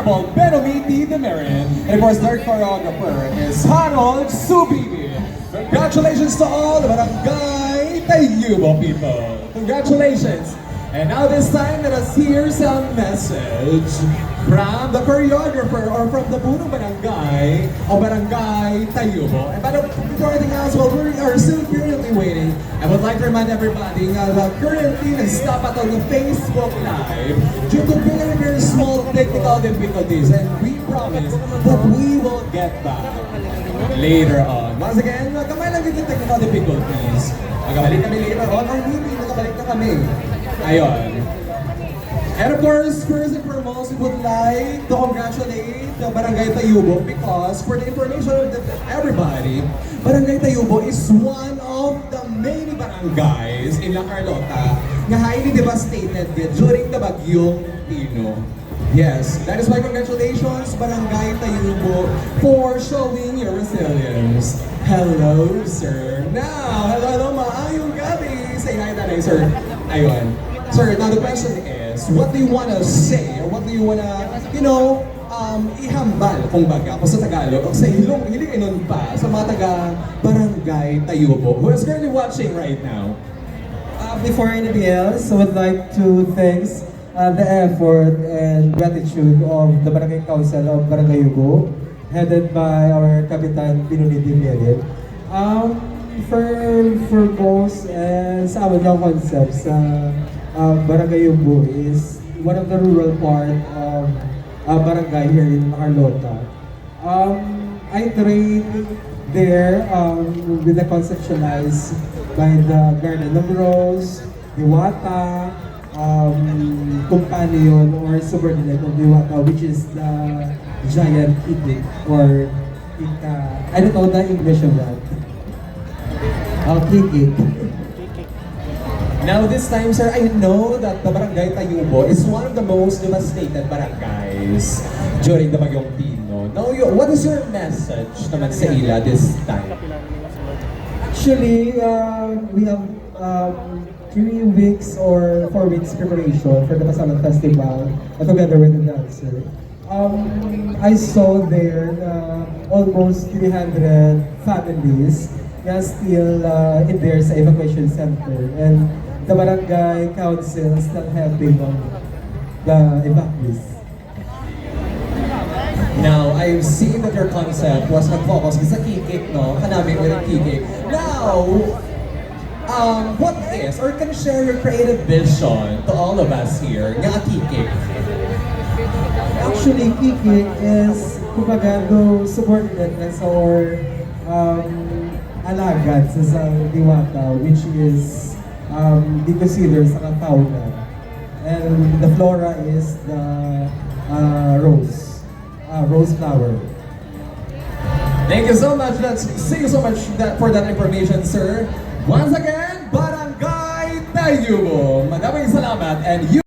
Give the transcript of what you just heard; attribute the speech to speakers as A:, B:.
A: Honorable Benomiti Demirin. And of course, their choreographer is Harold Subibi. Congratulations to all the Barangay Tayubo people. Congratulations. And now this time, let us hear some message from the choreographer or from the Punong Barangay o Barangay Tayubo. And by the way, before anything else, while we are still currently waiting, I would like to remind everybody that currently nag-stop at on the Facebook Live due to very, very small technical difficulties. And we promise that we will get back later on. Once again, kamay lang yung technical difficulties. Magkabalik kami later on or maybe magkabalik na kami. Ayon. And of course, first and foremost, we would like to congratulate the Barangay Tayubo because for the information of everybody, Barangay Tayubo is one of the many barangays in La Carlota na highly devastated during the Bagyong Pino. Yes, that is why congratulations Barangay Tayubo for showing your resilience. Hello, sir. Now, hello, maayong gabi. Say hi, Tanay, sir. Ayun. Sir, now the question is, what do you want to say or what do you want to, ihambal kung baga o sa Tagalog o sa hiling inon pa sa mga taga Barangay Tayubo who is currently watching right now?
B: Before anything else, I would like to thank the effort and gratitude of the Barangay Council of Barangay Yugo, headed by our Kapitan Pinunidi Merit. For most sa amin yung concepts, Barangay Yugo is one of the rural part of barangay here in Carlota. I trained there with the conceptualized by the Garden of Rose, Diwata, companion or subordinate of Diwata, which is the giant itik or I don't know the English of that. Kikik.
A: Now this time, sir, I know that the Barangay Tayubo is one of the most devastated barangays during the Bagyong Pino. Now, what is your message naman sa ila this time?
B: Actually, we have 3 weeks or 4 weeks preparation for the Pasalan Festival together with the dancer. I saw there almost 300 families na still in there sa evacuation center, and the barangay council still helping on the evacuees.
A: Now, I've seen that your concept was nag-focus sa kikik, no? Kanami with kikik. Now, what is, or can you share your creative vision to all of us here nga kikik?
B: Actually, kikik is kumbaga no subordinate na sa or alagad sa Diwata, which is be considered sa fauna. And the flora is the rose flower.
A: Thank you so much. Thank you so much for that information, sir. Once again, Barangay Tayubo. Maraming salamat and you